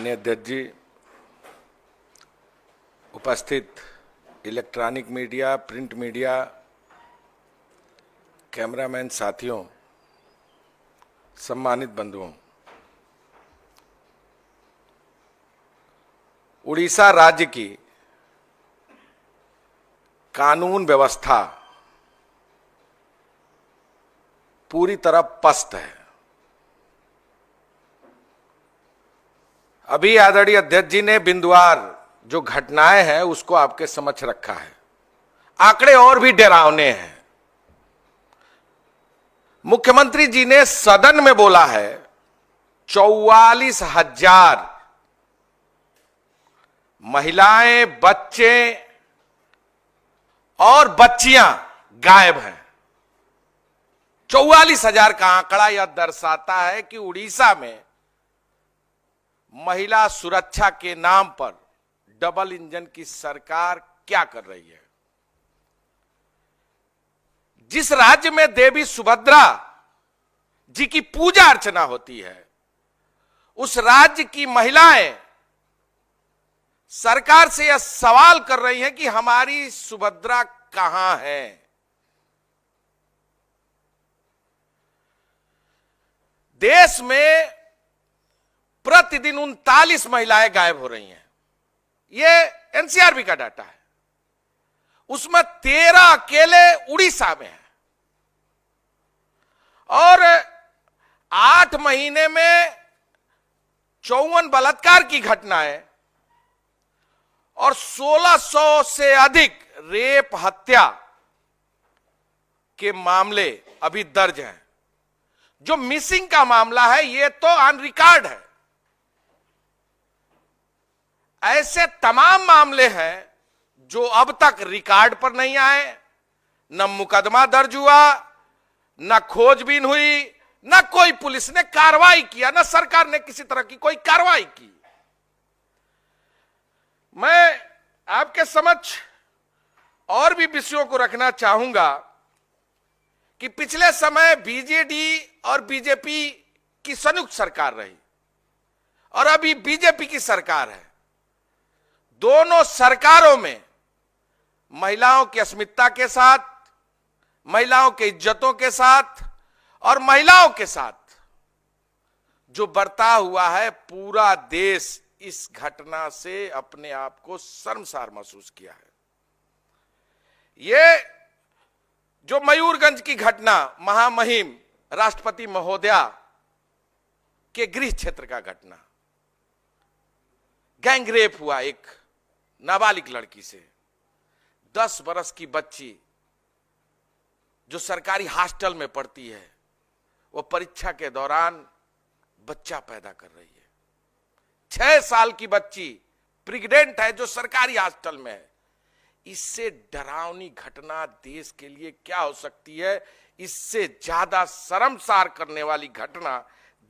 माननीय अध्यक्ष जी, उपस्थित electronic media, print media, cameraman साथियों, सम्मानित बंधुओं, उड़ीसा राज्य की कानून व्यवस्था पूरी तरह पस्त है। अभी आदरणीय अध्यक्ष जी ने बिंदुवार जो घटनाएं हैं उसको आपके समक्ष रखा है। आंकड़े और भी डरावने हैं। मुख्यमंत्री जी ने सदन में बोला है 44,000 महिलाएं, बच्चे और बच्चियां गायब हैं। 44,000 का आंकड़ा यह दर्शाता है कि उड़ीसा में महिला सुरक्षा के नाम पर डबल इंजन की सरकार क्या कर रही है। जिस राज्य में देवी सुभद्रा जी की पूजा अर्चना होती है, उस राज्य की महिलाएं सरकार से यह सवाल कर रही हैं कि हमारी सुभद्रा कहां है। देश में प्रतिदिन 39 महिलाएं गायब हो रही हैं। यह एनसीआरबी का डाटा है। उसमें 13 अकेले उड़ीसा में है और 8 महीने में 54 बलात्कार की घटनाएं और 1600 से अधिक रेप, हत्या के मामले अभी दर्ज हैं। जो मिसिंग का मामला है यह तो ऑन रिकॉर्ड है। ऐसे तमाम मामले हैं जो अब तक रिकॉर्ड पर नहीं आए, न मुकदमा दर्ज हुआ, न खोजबीन हुई, न कोई पुलिस ने कार्रवाई किया, न सरकार ने किसी तरह की कोई कार्रवाई की। मैं आपके समक्ष और भी विषयों को रखना चाहूंगा कि पिछले समय बीजेडी और बीजेपी की संयुक्त सरकार रही और अभी बीजेपी की सरकार है। दोनों सरकारों में महिलाओं की अस्मिता के साथ, महिलाओं की इज्जतों के साथ और महिलाओं के साथ जो बर्ताव हुआ है, पूरा देश इस घटना से अपने आप को शर्मसार महसूस किया है। यह जो मयूरगंज की घटना, महामहिम राष्ट्रपति महोदया के गृह क्षेत्र का घटना, गैंग रेप हुआ एक नाबालिग लड़की से, 10 बरस की बच्ची जो सरकारी हॉस्टल में पढ़ती है, वो परीक्षा के दौरान बच्चा पैदा कर रही है। 6 साल की बच्ची प्रेग्नेंट है जो सरकारी हॉस्टल में है। इससे डरावनी घटना देश के लिए क्या हो सकती है? इससे ज्यादा शर्मसार करने वाली घटना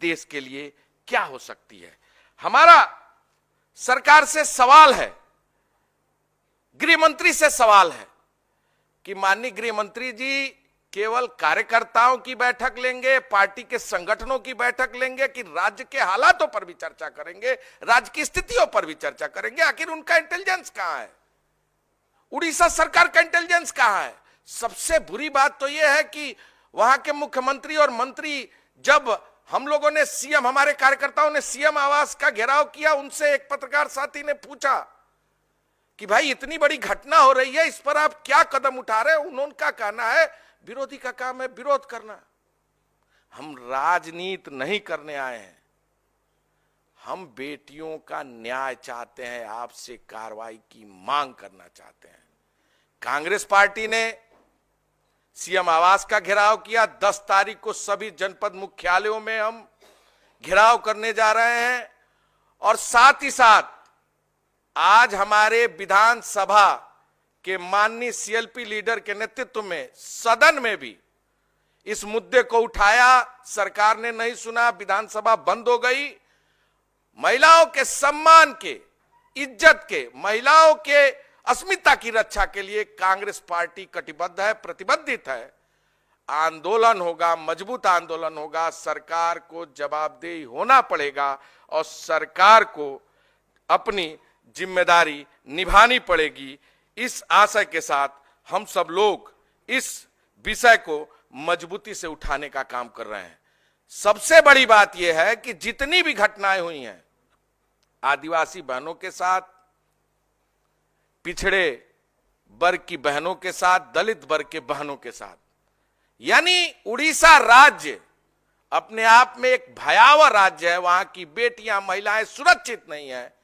देश के लिए क्या हो सकती है? हमारा सरकार से सवाल है, गृह मंत्री से सवाल है कि माननीय गृह मंत्री जी केवल कार्यकर्ताओं की बैठक लेंगे, पार्टी के संगठनों की बैठक लेंगे कि राज्य के हालातों पर भी चर्चा करेंगे, राज्य की स्थितियों पर भी चर्चा करेंगे? आखिर उनका इंटेलिजेंस कहां है? उड़ीसा सरकार का इंटेलिजेंस कहां है? सबसे बुरी बात तो यह है कि वहां के मुख्यमंत्री और मंत्री, जब हम लोगों ने सीएम, हमारे कार्यकर्ताओं ने सीएम आवास का घेराव किया, उनसे एक पत्रकार साथी ने पूछा कि भाई इतनी बड़ी घटना हो रही है, इस पर आप क्या कदम उठा रहे हैं? उनका कहना है विरोधी का काम है विरोध करना। हम राजनीति नहीं करने आए हैं, हम बेटियों का न्याय चाहते हैं, आपसे कार्रवाई की मांग करना चाहते हैं। कांग्रेस पार्टी ने सीएम आवास का घेराव किया। 10 तारीख को सभी जनपद मुख्यालयों में हम घेराव करने जा रहे हैं और साथ ही साथ आज हमारे विधानसभा के माननीय सीएलपी लीडर के नेतृत्व में सदन में भी इस मुद्दे को उठाया। सरकार ने नहीं सुना, विधानसभा बंद हो गई। महिलाओं के सम्मान के, इज्जत के, महिलाओं के अस्मिता की रक्षा के लिए कांग्रेस पार्टी कटिबद्ध है, प्रतिबद्धित है। आंदोलन होगा, मजबूत आंदोलन होगा। सरकार को जवाबदेही होना पड़ेगा और सरकार को अपनी जिम्मेदारी निभानी पड़ेगी। इस आशय के साथ हम सब लोग इस विषय को मजबूती से उठाने का काम कर रहे हैं। सबसे बड़ी बात यह है कि जितनी भी घटनाएं हुई हैं आदिवासी बहनों के साथ, पिछड़े वर्ग की बहनों के साथ, दलित वर्ग के बहनों के साथ, यानी उड़ीसा राज्य अपने आप में एक भयावह राज्य है। वहां की बेटियां, महिलाएं सुरक्षित नहीं है।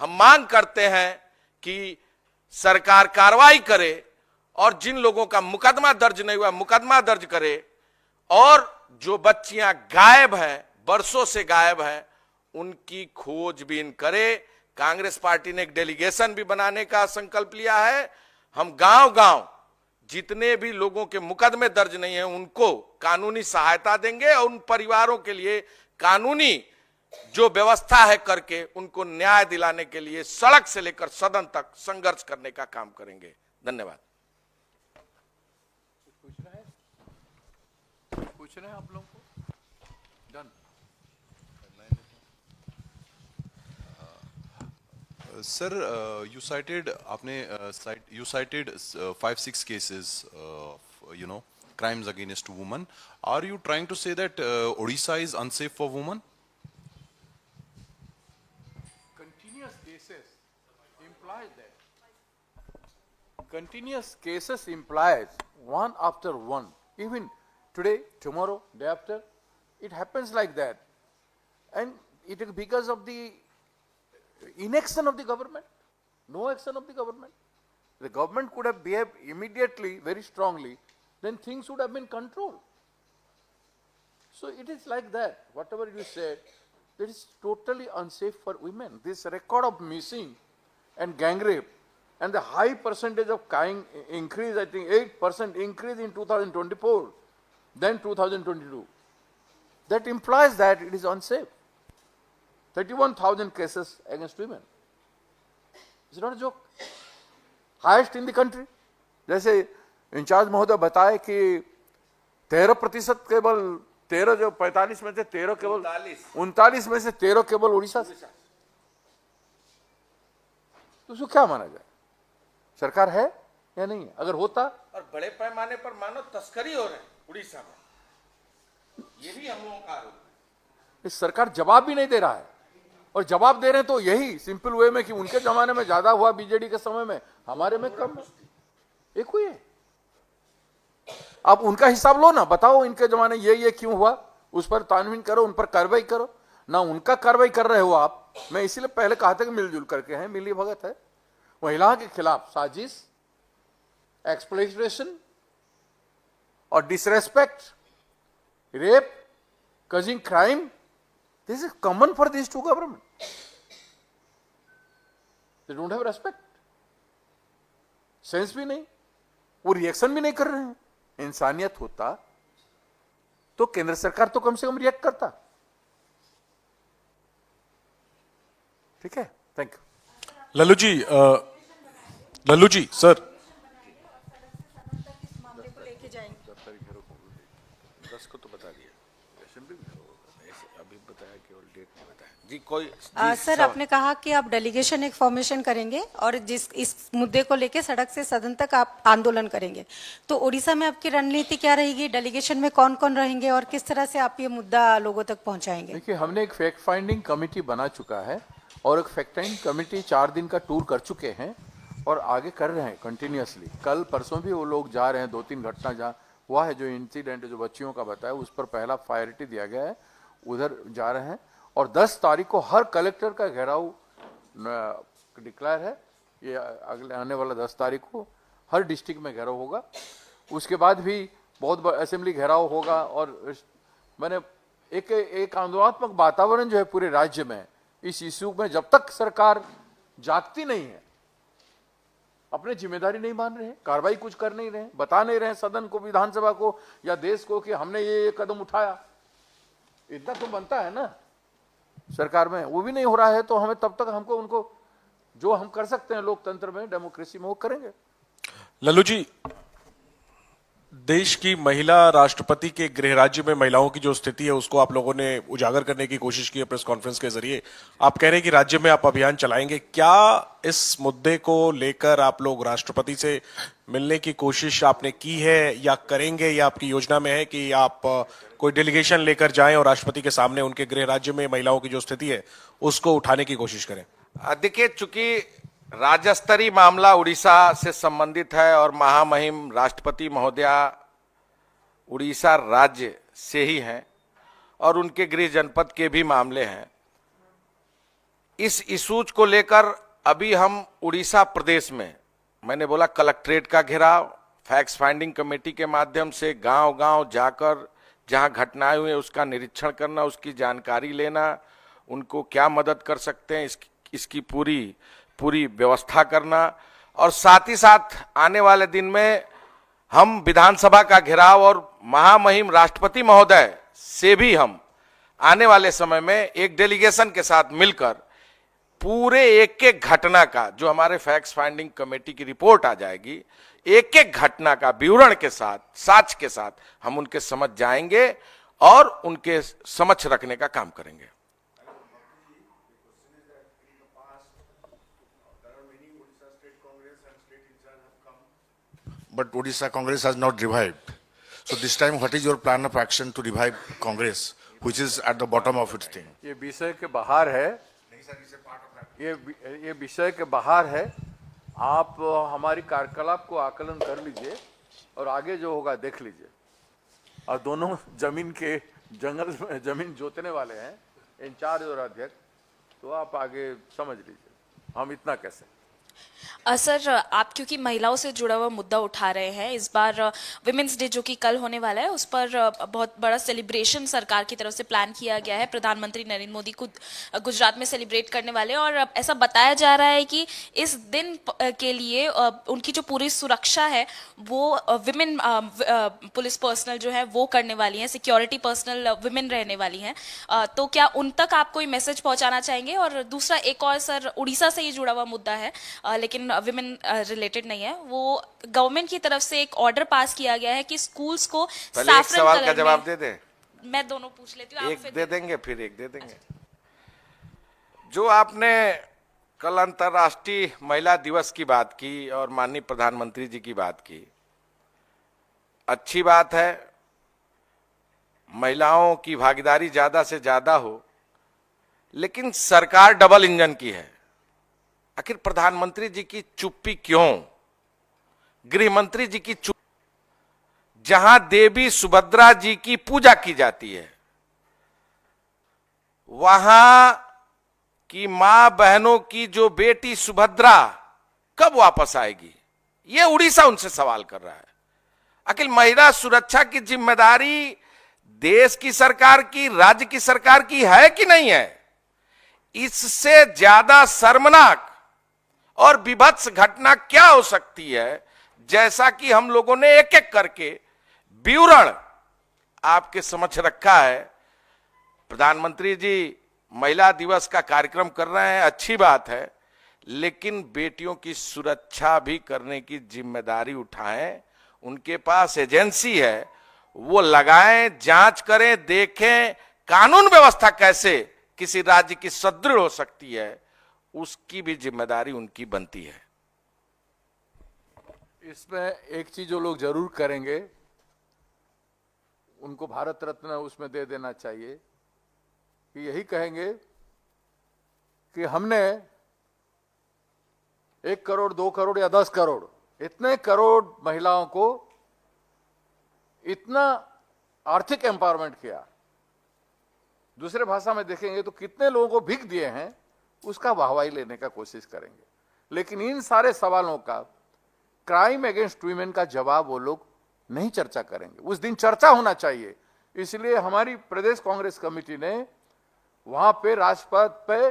हम मांग करते हैं कि सरकार कार्रवाई करे और जिन लोगों का मुकदमा दर्ज नहीं हुआ मुकदमा दर्ज करे, और जो बच्चियां गायब हैं, बरसों से गायब हैं, उनकी खोजबीन करे। कांग्रेस पार्टी ने एक डेलीगेशन भी बनाने का संकल्प लिया है। हम गांव-गांव जितने भी लोगों के मुकदमे दर्ज नहीं है उनको कानूनी सहायता देंगे और उन परिवारों के लिए कानूनी जो व्यवस्था है करके उनको न्याय दिलाने के लिए सड़क से लेकर सदन तक संघर्ष करने का काम करेंगे। धन्यवाद। पूछ रहे हैं आप लोगों को? Done. Sir, you cited 5-6 cases of crimes against women. Are you trying to say that Odisha is unsafe for women? Continuous cases implies that. Continuous cases implies one after one. Even today, tomorrow, day after, it happens like that. And it is because of the inaction of the government, no action of the government. The government could have behaved immediately, very strongly, then things would have been controlled. So it is like that. Whatever you said, it is totally unsafe for women. This record of missing and gang rape and the high percentage of crime increase, I think 8% increase in 2024, then 2022. That implies that it is unsafe. 31,000 cases against women. It's not a joke. Highest in the country. जैसे in charge महोदय बताए कि 13% केवल 13 जो 45 में से 13 केवल 39 में से 13 केवल उड़ीसा से। तो उसको क्या माना जाए? सरकार है या नहीं है? अगर होता और बड़े पैमाने पर मानो तस्करी हो रहे हैं उड़ीसा में, ये भी हम लोगों का आरोप है। इस सरकार जवाब भी नहीं दे रहा है, और जवाब दे रहे हैं तो यही सिंपल वे में कि उनके जमाने में ज्यादा हुआ बीजेडी के समय में, हमारे में कम एक हुई है। आप उनका हिसाब लो ना, बताओ इनके जमाने ये क्यों हुआ, उस पर तानवीन करो, उन पर कार्रवाई करो ना। उनका कार्रवाई कर रहे हो आप। मैं इसीलिए पहले कहा था कि मिलजुल करके हैं, मिली भगत है। महिलाओं के खिलाफ साजिश, एक्सप्लॉइटेशन और disrespect, rape, causing crime, this is common for these two governments. They don't have respect, sense भी नहीं, वो रिएक्शन भी नहीं कर रहे हैं। इंसानियत होता तो केंद्र सरकार तो कम से कम रिएक्ट करता। ठीक है, thank you. Lallu ji sir, 10 को तो बता दिया, अभी बताया, केवल डेट नहीं बताया जी। कोई सर, आपने कहा कि आप डेलीगेशन एक फॉर्मेशन करेंगे और इस मुद्दे को लेकर सड़क से सदन तक आप आंदोलन करेंगे, तो ओडिशा में आपकी रणनीति क्या रहेगी? डेलीगेशन में कौन कौन रहेंगे और किस तरह से आप ये मुद्दा लोगों तक पहुंचाएंगे? देखिए, हमने एक फैक्ट फाइंडिंग कमेटी बना चुका है और एक फैक्ट फाइंडिंग कमेटी 4 दिन का टूर कर चुके हैं और आगे कर रहे हैं कंटिन्यूअसली। कल परसों भी वो लोग जा रहे हैं। 2-3 घटना जहाँ हुआ है, जो इंसिडेंट जो बच्चियों का बताया, उस पर पहला प्रायोरिटी दिया गया है, उधर जा रहे हैं। और 10 तारीख को हर कलेक्टर का घेराव डिक्लेयर है। ये अगले आने वाला 10 तारीख को हर डिस्ट्रिक्ट में घेराव होगा। उसके बाद भी बहुत असेंबली घेराव होगा। और मैंने एक आंदोलनात्मक वातावरण जो है पूरे राज्य में इस इश्यू में, जब तक सरकार जागती नहीं है, अपने जिम्मेदारी नहीं मान रहे, कार्रवाई कुछ कर नहीं रहे, बता नहीं रहे सदन को, विधानसभा को या देश को कि हमने ये कदम उठाया, इतना तो बनता है ना सरकार में। वो भी नहीं हो रहा है तो हमें तब तक हमको उनको जो हम कर सकते हैं लोकतंत्र में, डेमोक्रेसी में, वो करेंगे। लल्लू जी देश की महिला राष्ट्रपति के गृह राज्य में महिलाओं की जो स्थिति है उसको आप लोगों ने उजागर करने की कोशिश की है प्रेस कॉन्फ्रेंस के जरिए। आप कह रहे हैं कि राज्य में आप अभियान चलाएंगे, क्या इस मुद्दे को लेकर आप लोग राष्ट्रपति से मिलने की कोशिश आपने की है या करेंगे, या आपकी योजना में है कि आप कोई डेलीगेशन लेकर जाएं और राष्ट्रपति के सामने उनके गृह राज्य में महिलाओं की जो स्थिति है उसको उठाने की कोशिश करें? देखिए, चूंकि राज्य स्तरीय मामला उड़ीसा से संबंधित है और महामहिम राष्ट्रपति महोदया उड़ीसा राज्य से ही हैं और उनके गृह जनपद के भी मामले हैं, इस इशूज को लेकर अभी हम उड़ीसा प्रदेश में, मैंने बोला कलेक्ट्रेट का घेराव, फैक्ट फाइंडिंग कमेटी के माध्यम से गांव गांव जाकर जहां घटनाएं हुई उसका निरीक्षण करना, उसकी जानकारी लेना, उनको क्या मदद कर सकते हैं इसकी पूरी व्यवस्था करना, और साथ ही साथ आने वाले दिन में हम विधानसभा का घेराव और महामहिम राष्ट्रपति महोदय से भी हम आने वाले समय में एक डेलीगेशन के साथ मिलकर पूरे एक एक घटना का, जो हमारे फैक्ट फाइंडिंग कमेटी की रिपोर्ट आ जाएगी, एक एक घटना का विवरण के साथ, साक्ष्य के साथ हम उनके समझ जाएंगे और उनके समक्ष रखने का काम करेंगे। But Odisha Congress has not revived. So this time, what is your plan of action to revive Congress, which is at the bottom of its thing? ये विषय के बाहर है, ये विषय के बाहर है। आप हमारी कार्यकलाप को आकलन कर लीजिए और आगे जो होगा देख लीजिए। और दोनों जमीन के जंगल में जमीन जोतने वाले हैं, इंचार्ज और अध्यक्ष, तो आप आगे समझ लीजिए, हम इतना कैसे। सर, आप क्योंकि महिलाओं से जुड़ा हुआ मुद्दा उठा रहे हैं, इस बार विमेंस डे जो कि कल होने वाला है उस पर बहुत बड़ा सेलिब्रेशन सरकार की तरफ से प्लान किया गया है। प्रधानमंत्री नरेंद्र मोदी खुद गुजरात में सेलिब्रेट करने वाले हैं और ऐसा बताया जा रहा है कि इस दिन के लिए उनकी जो पूरी सुरक्षा है वो विमेन पुलिस पर्सनल जो है वो करने वाली हैं, सिक्योरिटी पर्सनल विमेन रहने वाली हैं। तो क्या उन तक आप कोई मैसेज पहुंचाना चाहेंगे? और दूसरा एक और सर, उड़ीसा से ये जुड़ा हुआ मुद्दा है लेकिन विमेन रिलेटेड नहीं है, वो गवर्नमेंट की तरफ से एक ऑर्डर पास किया गया है कि स्कूल्स को पहले एक सवाल का जवाब दे दे। मैं दोनों पूछ लेती हूँ, एक दे देंगे फिर एक दे देंगे। जो आपने कल अंतर्राष्ट्रीय महिला दिवस की बात की और माननीय प्रधानमंत्री जी की बात की, अच्छी बात है, महिलाओं की भागीदारी ज्यादा से ज्यादा हो, लेकिन सरकार डबल इंजन की है। आखिर प्रधानमंत्री जी की चुप्पी क्यों? गृह मंत्री जी की चुप्पी, जहां देवी सुभद्रा जी की पूजा की जाती है, वहां की मां बहनों की जो बेटी सुभद्रा कब वापस आएगी? यह उड़ीसा उनसे सवाल कर रहा है। आखिर महिला सुरक्षा की जिम्मेदारी देश की सरकार की, राज्य की सरकार की है कि नहीं है? इससे ज्यादा शर्मनाक और विभत्स घटना क्या हो सकती है? जैसा कि हम लोगों ने एक एक करके विवरण आपके समक्ष रखा है। प्रधानमंत्री जी महिला दिवस का कार्यक्रम कर रहे हैं, अच्छी बात है, लेकिन बेटियों की सुरक्षा भी करने की जिम्मेदारी उठाएं। उनके पास एजेंसी है, वो लगाएं, जांच करें, देखें कानून व्यवस्था कैसे किसी राज्य की सुदृढ़ हो सकती है, उसकी भी जिम्मेदारी उनकी बनती है। इसमें एक चीज जो लोग जरूर करेंगे, उनको भारत रत्न उसमें दे देना चाहिए, कि यही कहेंगे कि हमने 1 करोड़ 2 करोड़ या 10 करोड़ इतने करोड़ महिलाओं को इतना आर्थिक एम्पावरमेंट किया। दूसरे भाषा में देखेंगे तो कितने लोगों को भीख दिए हैं, उसका वाहवाही लेने का कोशिश करेंगे। लेकिन इन सारे सवालों का, क्राइम अगेंस्ट वीमेन का जवाब वो लोग नहीं चर्चा करेंगे। उस दिन चर्चा होना चाहिए। इसलिए हमारी प्रदेश कांग्रेस कमेटी ने वहां पे राजपथ पे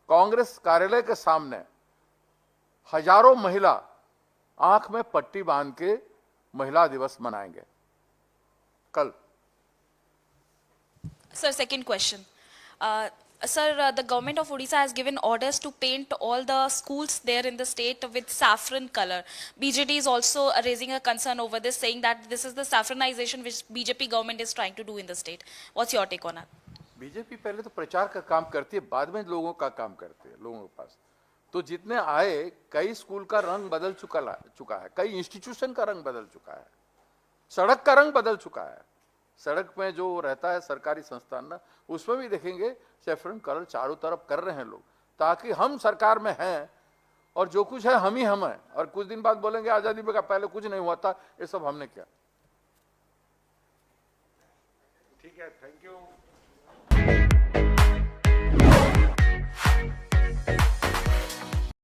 कांग्रेस कार्यालय के सामने हजारों महिला आंख में पट्टी बांध के महिला दिवस मनाएंगे कल। Sir, second question, Sir, the government of Odisha has given orders to paint all the schools there in the state with saffron color. BJD is also raising a concern over this, saying that this is the saffronization which BJP government is trying to do in the state. What's your take on that? BJP पहले तो प्रचार का काम करती है, बाद में लोगों का काम करती है, लोगों के पास तो जितने आए, कई स्कूल का रंग बदल चुका है, कई इंस्टीट्यूशन का रंग बदल चुका है, सड़क का रंग बदल चुका है। सड़क में जो रहता है सरकारी संस्थान ना, उसमें भी देखेंगे सैफरन कलर चारों तरफ कर रहे हैं लोग, ताकि हम सरकार में हैं और जो कुछ है हम ही हम हैं, और कुछ दिन बाद बोलेंगे आजादी में का पहले कुछ नहीं हुआ था, ये सब हमने किया। ठीक है, थैंक यू।